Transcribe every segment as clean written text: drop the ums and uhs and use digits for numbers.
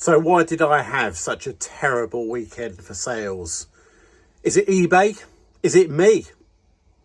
So why did I have such a terrible weekend for sales? Is it eBay? Is it me?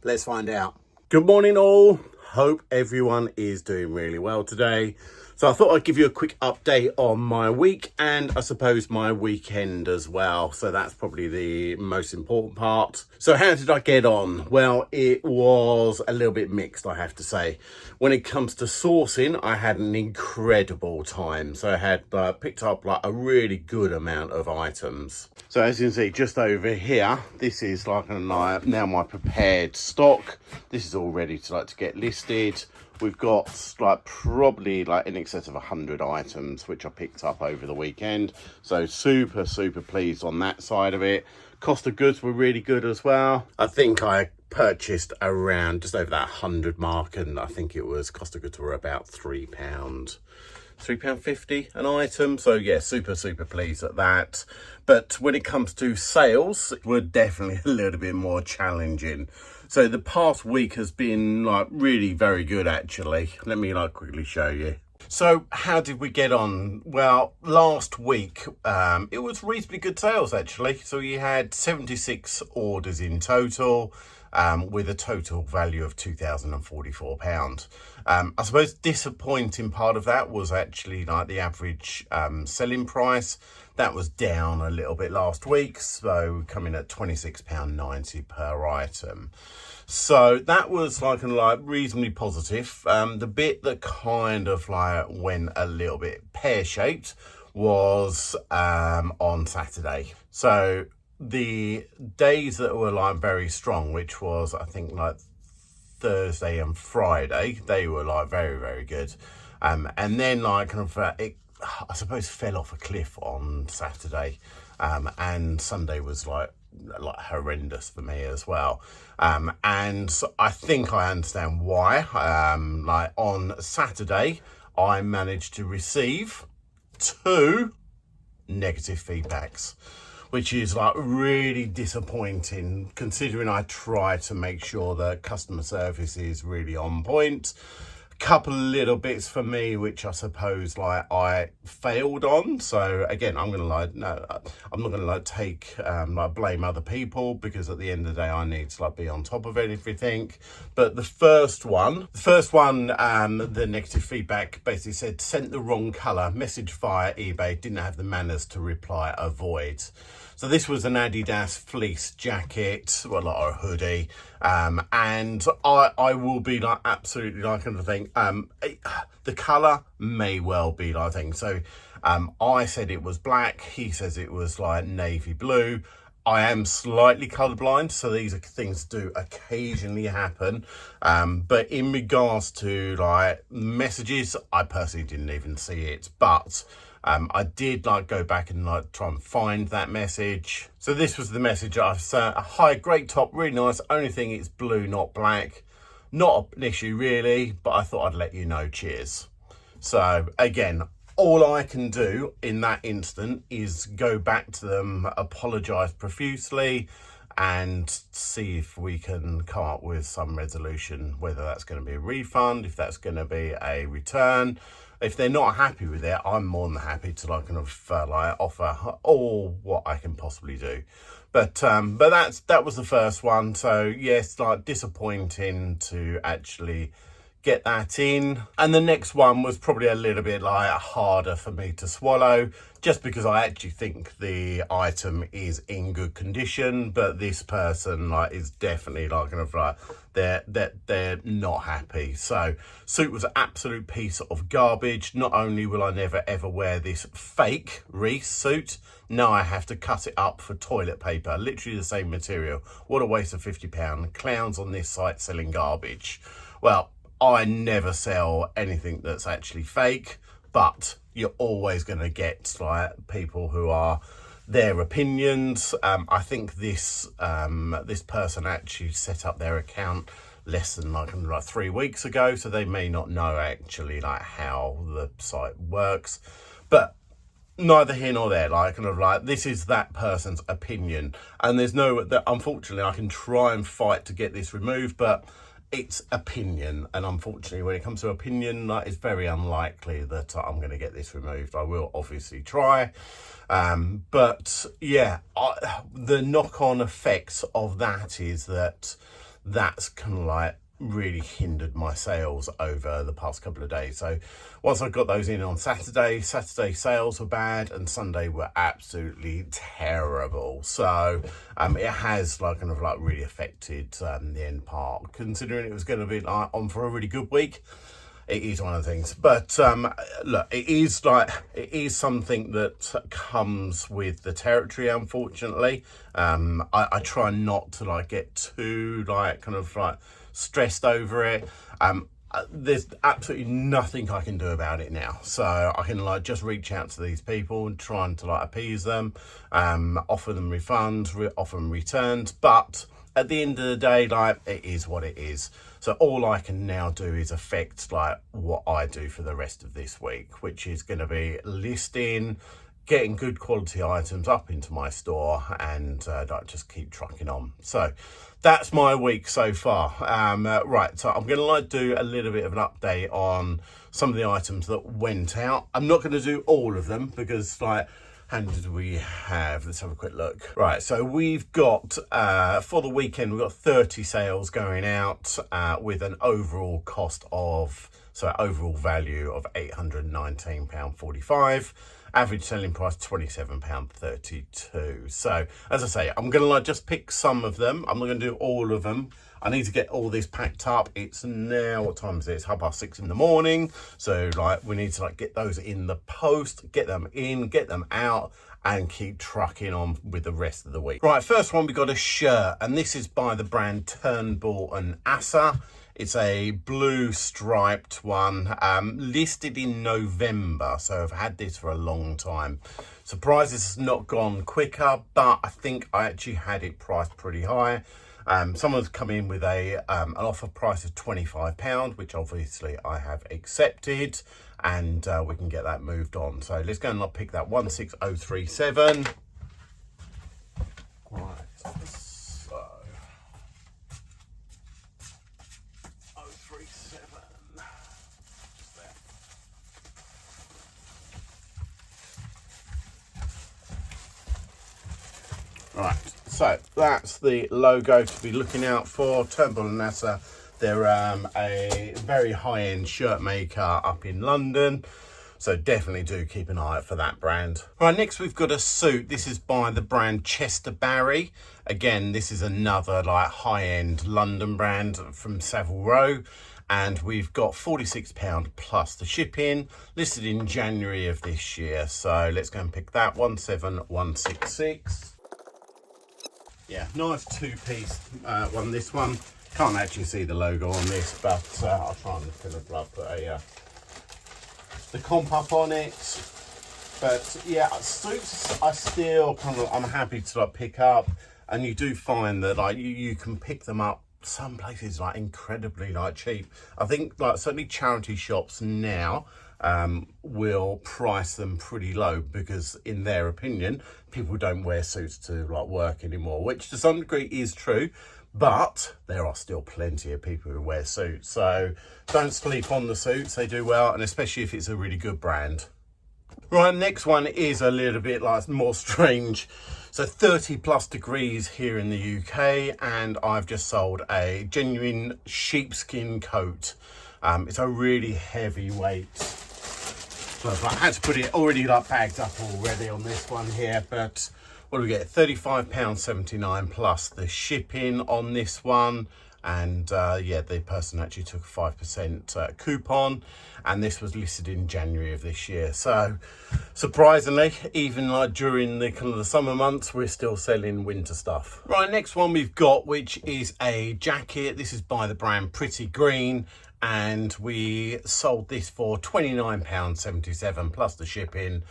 Let's find out. Good morning all. Hope everyone is doing really well today. So I thought I'd give you a quick update on my week and I suppose my weekend as well. So that's probably the most important part. So how did I get on? Well, it was a little bit mixed, I have to say. When it comes to sourcing, I had an incredible time. So I had picked up like a really good amount of items. So as you can see, just over here, this is like now my prepared stock. This is all ready to get listed. We've got probably in excess of 100 items, which I picked up over the weekend. So super pleased on that side of it. Cost of goods were really good as well. I think I purchased around just over that 100 mark, and I think it was cost of goods were about £3. £3.50 an item. So yeah, super pleased at that. But when it comes to sales, we're definitely a little bit more challenging. So the past week has been really very good actually. Let me quickly show you. So how did we get on? Well, last week it was reasonably good sales actually. So you had 76 orders in total. With a total value of £2,044. I suppose disappointing part of that was actually the average selling price. That was down a little bit last week, so coming at £26.90 per item. So that was reasonably positive. The bit that kind of went a little bit pear-shaped was on Saturday. So the days that were very strong, which was I think Thursday and Friday, they were very good, and then it I suppose fell off a cliff on Saturday, and Sunday was horrendous for me as well, and I think I understand why. On Saturday I managed to receive 2 negative feedbacks, which is really disappointing considering I try to make sure that customer service is really on point. A couple of little bits for me which I suppose I failed on. So again, I'm gonna I'm not gonna take blame other people, because at the end of the day I need to be on top of everything. But the first one, the negative feedback basically said sent the wrong color, message via eBay, didn't have the manners to reply, avoid. So this was an Adidas fleece jacket, or a hoodie, and I will be absolutely the colour may well be so I said it was black, he says it was navy blue. I am slightly colourblind, so these are things do occasionally happen. But in regards to messages, I personally didn't even see it, but I did go back and try and find that message. So this was the message I've sent. Hi, great top, really nice. Only thing it's blue, not black. Not an issue really, but I thought I'd let you know. Cheers. So again, all I can do in that instant is go back to them, apologise profusely, and see if we can come up with some resolution, whether that's going to be a refund, if that's going to be a return. If they're not happy with it, I'm more than happy to offer all what I can possibly do. But that was the first one. So yes, disappointing to actually get that in. And the next one was probably a little bit harder for me to swallow, just because I actually think the item is in good condition, but this person is definitely they're not happy. So suit was an absolute piece of garbage. Not only will I never ever wear this fake Reese suit, now I have to cut it up for toilet paper, literally the same material. What a waste of £50. Clowns on this site selling garbage. Well, I never sell anything that's actually fake, but you're always going to get people who are their opinions. I think this person actually set up their account less than 3 weeks ago, so they may not know actually how the site works. But neither here nor there. This is that person's opinion, and there's no that unfortunately I can try and fight to get this removed, but it's opinion, and unfortunately when it comes to opinion, it's very unlikely that I'm going to get this removed. I will obviously try, but yeah, the knock-on effects of that is that's kind of like really hindered my sales over the past couple of days. So once I got those in on Saturday sales were bad, and Sunday were absolutely terrible. So it has kind of really affected the end part, considering it was going to be on for a really good week. It is one of the things, but look, it is something that comes with the territory, unfortunately. I try not to get too stressed over it. There's absolutely nothing I can do about it now, so I can just reach out to these people and try and appease them, offer them refunds, offer them returns, but at the end of the day, it is what it is. So all I can now do is affect what I do for the rest of this week, which is going to be listing, getting good quality items up into my store, and just keep trucking on. So that's my week so far. Right, so I'm going to do a little bit of an update on some of the items that went out. I'm not going to do all of them because how many did we have? Let's have a quick look. Right, so we've got, for the weekend, we've got 30 sales going out with an overall overall value of £819.45. Average selling price £27.32. So as I say, I'm going to just pick some of them. I'm not going to do all of them. I need to get all this packed up. It's now, what time is it? It's 6:30 in the morning. So we need to get those in the post, get them in, get them out, and keep trucking on with the rest of the week. Right, first one, we got a shirt, and this is by the brand Turnbull and Asser. It's a blue striped one, listed in November, so I've had this for a long time. Surprised it's not gone quicker, but I think I actually had it priced pretty high. Someone's come in with an offer price of £25, which obviously I have accepted, and we can get that moved on. So let's go and pick that 16037. Right, so 037. Just there. Right, so that's the logo to be looking out for. Turnbull and Asser. They're a very high-end shirt maker up in London, so definitely do keep an eye out for that brand. Right, next we've got a suit. This is by the brand Chester Barry. Again, this is another high-end London brand from Savile Row, and we've got £46 plus the shipping, listed in January of this year. So let's go and pick that 17166. Yeah, nice two-piece one. This one can't actually see the logo on this, but I'll try and put the comp up on it. But yeah, suits I still I'm happy to pick up, and you do find that you can pick them up some places incredibly cheap. I think certainly charity shops now will price them pretty low because in their opinion people don't wear suits to work anymore, which to some degree is true, but there are still plenty of people who wear suits. So don't sleep on the suits, they do well, and especially if it's a really good brand. Right, next one is a little bit more strange. So 30 plus degrees here in the UK, and I've just sold a genuine sheepskin coat. It's a really heavy weight. So I had to put it already bagged up already on this one here, but what do we get? £35.79 plus the shipping on this one. And yeah, the person actually took a 5% coupon, and this was listed in January of this year. So surprisingly, even during the summer months, we're still selling winter stuff. Right, next one we've got, which is a jacket. This is by the brand Pretty Green, and we sold this for £29.77 plus the shipping.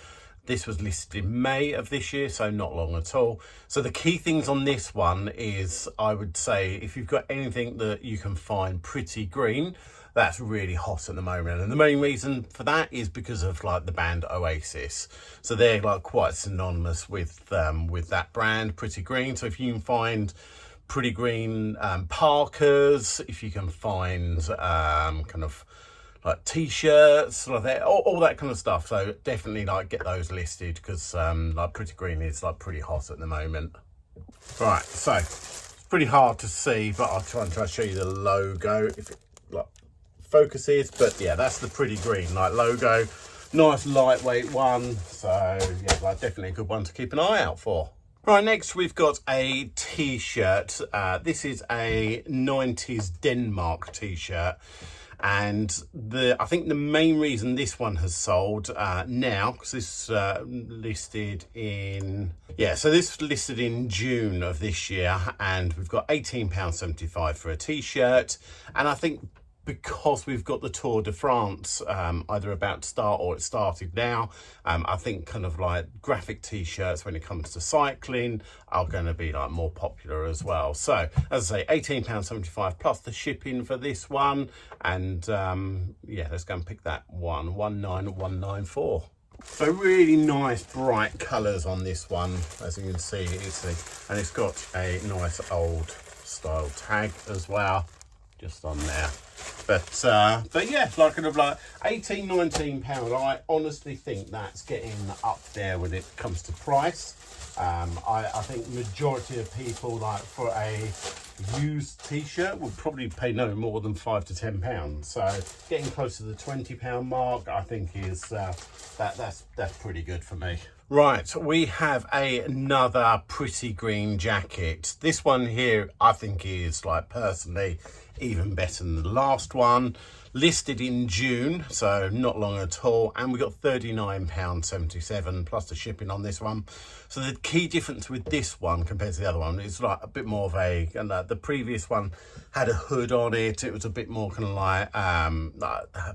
This was listed in May of this year, so not long at all. So the key things on this one is, I would say, if you've got anything that you can find Pretty Green, that's really hot at the moment. And the main reason for that is because of the band Oasis. So they're quite synonymous with that brand, Pretty Green. So if you can find pretty green parkers, if you can find kind of like t-shirts, like that, all that kind of stuff. So definitely like get those listed, because like pretty green is like pretty hot at the moment. Right, so it's pretty hard to see, but I'll try and show you the logo if it like focuses. But yeah, that's the pretty green like logo. Nice lightweight one, so yeah, like definitely a good one to keep an eye out for. Right, next we've got a t-shirt. This is a 90s Denmark t-shirt, and I think the main reason this one has sold now, because this listed in, yeah, so this listed in June of this year, and we've got £18.75 for a t-shirt. And I think because we've got the Tour de France either about to start or it started now, I think kind of like graphic t-shirts when it comes to cycling are going to be like more popular as well. So as I say, £18.75 plus the shipping for this one. And yeah, let's go and pick that one, 19194. So really nice bright colours on this one, as you can see, and it's got a nice old style tag as well, just on there. But yeah, like kind of like £18-19. I honestly think that's getting up there when it comes to price. I think majority of people, like for a used t-shirt, would probably pay no more than £5 to £10. So getting close to the £20 mark, I think is that's pretty good for me. Right, we have another pretty green jacket. This one here I think is like personally even better than the last one. Listed in June, so not long at all, and we got £39.77 plus the shipping on this one. So the key difference with this one compared to the other one is like a bit more of a, and the previous one had a hood on it. It was a bit more kind of like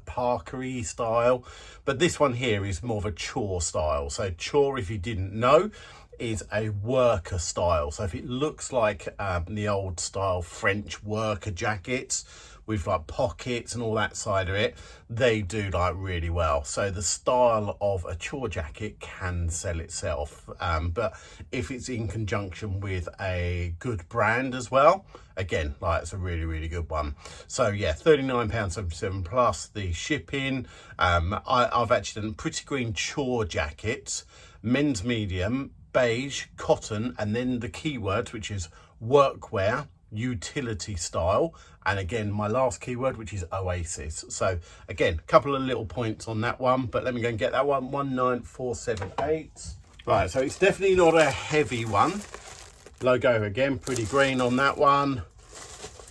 parkery style, but this one here is more of a chore style. So chore, if you didn't know, is a worker style. So if it looks like the old style French worker jackets with like pockets and all that side of it, they do like really well. So the style of a chore jacket can sell itself, but if it's in conjunction with a good brand as well, again, like it's a really good one. So yeah, £39.77 plus the shipping. I've actually done pretty green chore jackets, men's medium, beige, cotton, and then the keyword, which is workwear, utility style, and again my last keyword, which is oasis. So again, a couple of little points on that one, but let me go and get that one, 19478. Right, so it's definitely not a heavy one. Logo again pretty green on that one,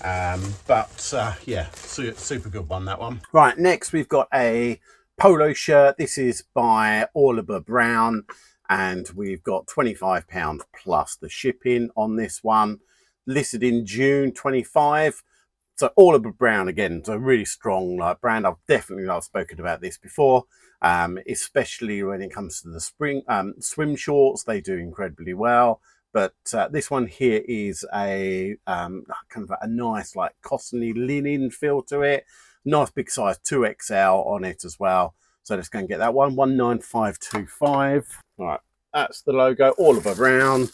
but yeah, super good one, that one. Right, next we've got a polo shirt. This is by Oliver Brown, and we've got £25 plus the shipping on this one. Listed in June 25. So Oliver Brown, again, it's a really strong like brand. I've spoken about this before, especially when it comes to the spring swim shorts. They do incredibly well. But this one here is a kind of a nice like cottony linen feel to it. Nice big size, 2XL on it as well. So let's go and get that one, 19525. All right, that's the logo, Oliver Brown.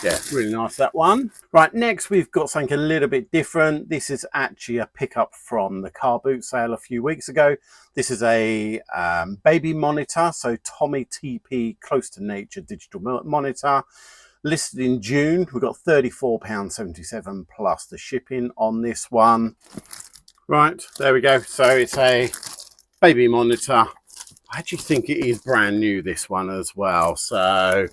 Yeah, really nice, that one. Right, next we've got something a little bit different. This is actually a pickup from the car boot sale a few weeks ago. This is a baby monitor, so Tommy TP Close to Nature digital monitor. Listed in June, we've got £34.77 plus the shipping on this one. Right, there we go. So it's a baby monitor. I actually think it is brand new, this one as well. So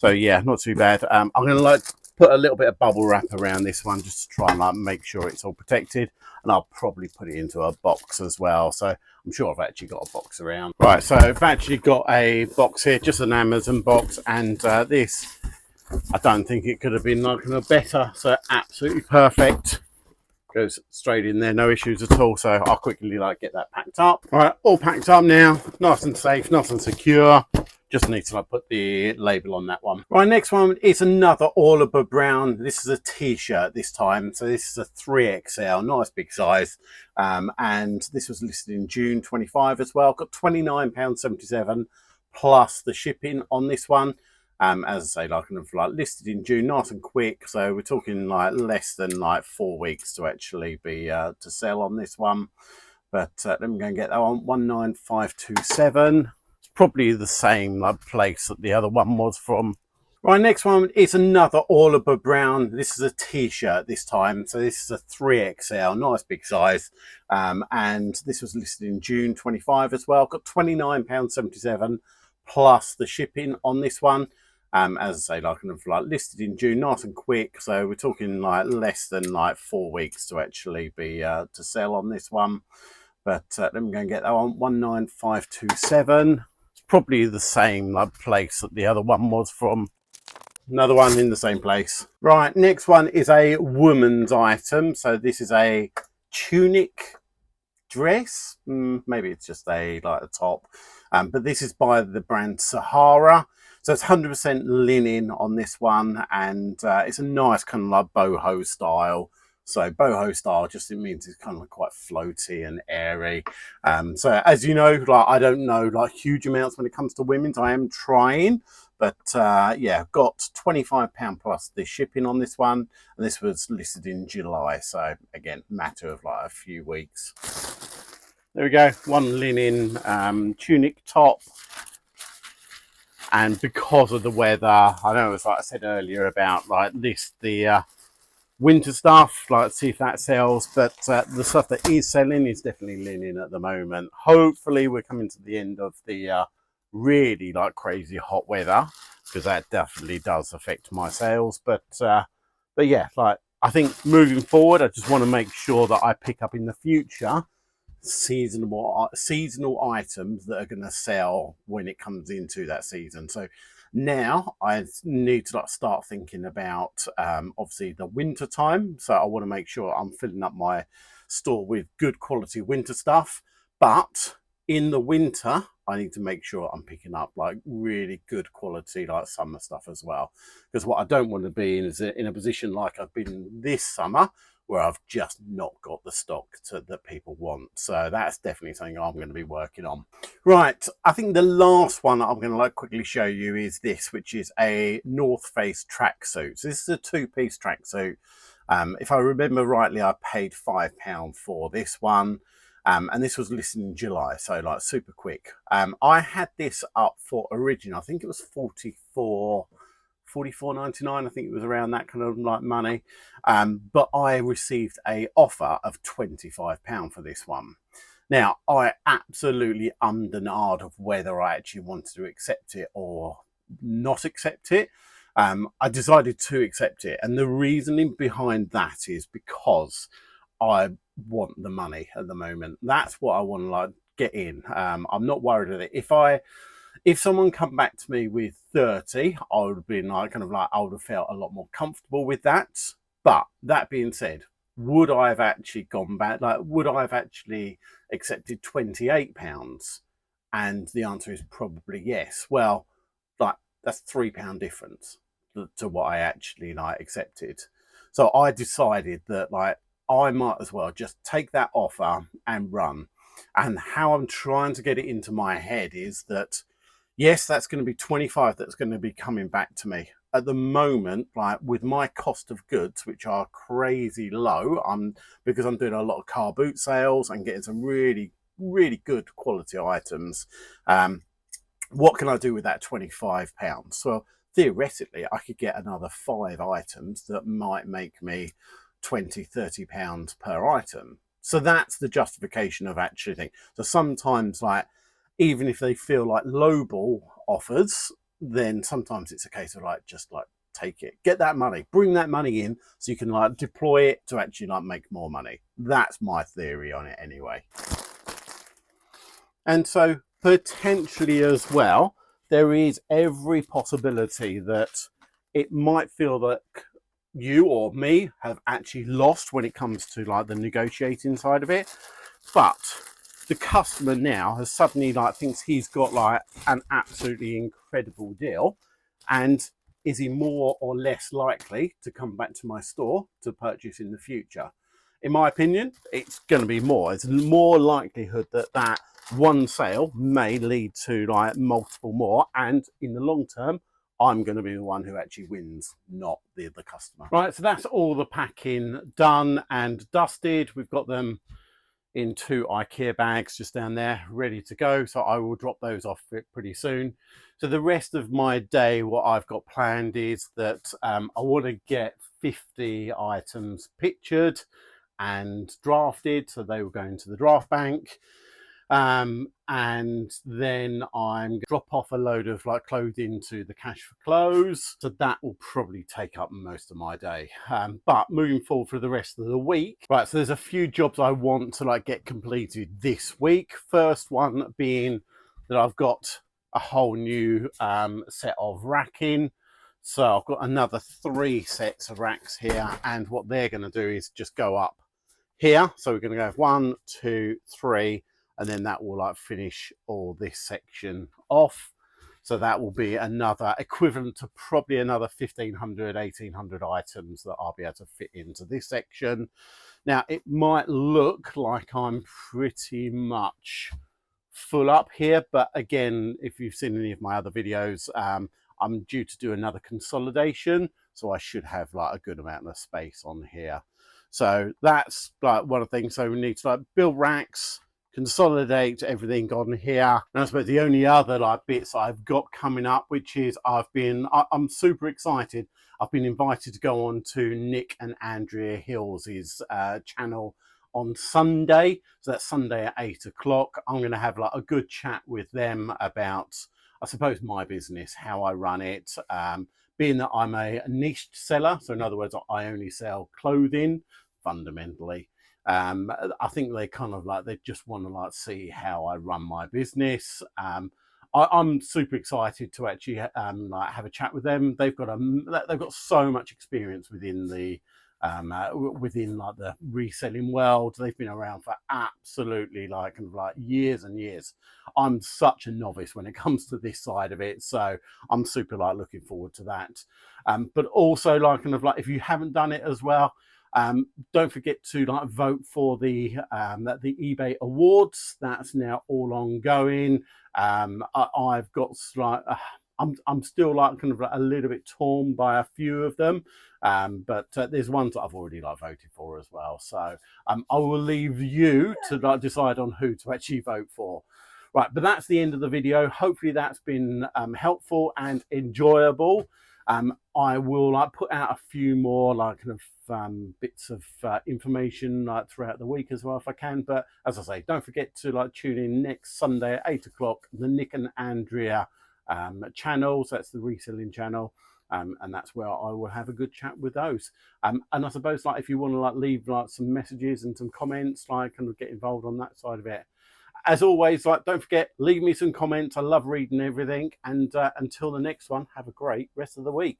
yeah, not too bad. I'm going to like put a little bit of bubble wrap around this one just to try and like make sure it's all protected. And I'll probably put it into a box as well. So I'm sure I've actually got a box around. Right, so I've actually got a box here, just an Amazon box. And this, I don't think it could have been like better. So absolutely perfect. Goes straight in there, no issues at all. So I'll quickly like get that packed up. All right, all packed up now, nice and safe, nice and secure. Just need to like put the label on that one. Right, next one is another Oliver Brown. This is a t-shirt this time, so this is a 3XL, nice big size, and this was listed in June 25 as well. Got £29.77 plus the shipping on this one. As I say, like kind of like listed in June, nice and quick. So we're talking like less than like 4 weeks to actually be to sell on this one. But let me go and get that one. 19527. It's probably the same like place that the other one was from. Right, next one is another Oliver Brown. This is a t-shirt this time. So this is a 3XL, nice big size. And this was listed in June 25 as well. Got £29.77 plus the shipping on this one. As I say, like kind of like listed in June, nice and quick. So we're talking like less than like 4 weeks to actually be to sell on this one. But let me go and get that one. 19527. It's probably the same like place that the other one was from. Another one in the same place. Right, next one is a woman's item. So this is a tunic dress. Maybe it's just a like a top. But this is by the brand Sahara. So it's 100% linen on this one, and it's a nice kind of like boho style. So boho style just it means it's kind of like quite floaty and airy. So as you know, like I don't know like huge amounts when it comes to women's. I am trying, but yeah, got £25 plus the shipping on this one, and this was listed in July. So again, matter of like a few weeks. There we go, one linen tunic top. And because of the weather, I know it's like I said earlier about like this, the winter stuff, like see if that sells, but the stuff that is selling is definitely linen at the moment. Hopefully we're coming to the end of the really like crazy hot weather, because that definitely does affect my sales. But yeah, like I think moving forward, I just want to make sure that I pick up in the future seasonal items that are going to sell when it comes into that season. So now I need to like start thinking about obviously the winter time. So I want to make sure I'm filling up my store with good quality winter stuff, but in the winter I need to make sure I'm picking up like really good quality like summer stuff as well, because what I don't want to be in is in a position like I've been this summer, where I've just not got the stock that people want. So that's definitely something I'm going to be working on. Right, I think the last one that I'm going to like quickly show you is this, which is a North Face tracksuit. So this is a two-piece tracksuit. If I remember rightly, I paid £5 for this one. And this was listed in July, so like super quick. I had this up for original, I think it was $44.99. I think it was around that kind of like money. But I received a offer of £25 for this one. Now, I absolutely ummed and ahed of whether I actually wanted to accept it or not accept it. I decided to accept it. And the reasoning behind that is because I want the money at the moment. That's what I want to like get in. I'm not worried at it. If someone come back to me with 30, I would have been like kind of like I would have felt a lot more comfortable with that. But that being said, would I have actually gone back? Like, would I have actually accepted £28? And the answer is probably yes. Well, like that's £3 difference to what I actually like accepted. So I decided that like I might as well just take that offer and run. And how I'm trying to get it into my head is that yes, that's going to be 25 that's going to be coming back to me. At the moment, like with my cost of goods, which are crazy low, because I'm doing a lot of car boot sales and getting some really, really good quality items. What can I do with that £25? Well, theoretically, I could get another 5 items that might make me £20-30 per item. So that's the justification of actually thinking. So sometimes like, even if they feel like lowball offers, then sometimes it's a case of like, just like take it, get that money, bring that money in so you can like deploy it to actually like make more money. That's my theory on it anyway. And so potentially as well, there is every possibility that it might feel that you or me have actually lost when it comes to like the negotiating side of it, but the customer now has suddenly like thinks he's got like an absolutely incredible deal, and is he more or less likely to come back to my store to purchase in the future? In my opinion, it's going to be more. It's more likelihood that that one sale may lead to like multiple more, and in the long term I'm going to be the one who actually wins, not the customer. Right, so that's all the packing done and dusted. We've got them in 2 IKEA bags just down there, ready to go. So I will drop those off pretty soon. So the rest of my day, what I've got planned is that I want to get 50 items pictured and drafted. So they will go into the draft bank. And then I'm gonna drop off a load of like clothing to the cash for clothes. So that will probably take up most of my day. But moving forward for the rest of the week, right, so there's a few jobs I want to like get completed this week. First one being that I've got a whole new set of racking. So I've got another 3 sets of racks here, and what they're going to do is just go up here. So we're going to go 1, 2, 3, and then that will like finish all this section off. So that will be another equivalent to probably another 1,500, 1,800 items that I'll be able to fit into this section. Now it might look like I'm pretty much full up here, but again, if you've seen any of my other videos, I'm due to do another consolidation, so I should have like a good amount of space on here. So that's like one of the things. So we need to like build racks, consolidate everything on here. And I suppose the only other like bits I've got coming up, which is I'm super excited. I've been invited to go on to Nick and Andrea Hills' channel on Sunday. So that's Sunday at 8 o'clock. I'm going to have like a good chat with them about, I suppose, my business, how I run it, being that I'm a niche seller. So in other words, I only sell clothing fundamentally. I think they kind of like, they just want to like see how I run my business. I'm super excited to actually like have a chat with them. They've got so much experience within the within like the reselling world. They've been around for absolutely like kind of like years and years. I'm such a novice when it comes to this side of it, so I'm super like looking forward to that. But also like kind of like, if you haven't done it as well, don't forget to like vote for the eBay awards. That's now all ongoing. I've got like I'm still like kind of like a little bit torn by a few of them, but there's ones that I've already like voted for as well. So I will leave you to like decide on who to actually vote for. Right, but that's the end of the video. Hopefully that's been helpful and enjoyable. I will like put out a few more like kind of bits of information like throughout the week as well if I can. But as I say, don't forget to like tune in next Sunday at 8 o'clock, the Nick and Andrea channel. So that's the reselling channel. And that's where I will have a good chat with those. And I suppose like if you want to like leave like some messages and some comments, like kind of get involved on that side of it. As always, like don't forget, leave me some comments. I love reading everything. And until the next one, have a great rest of the week.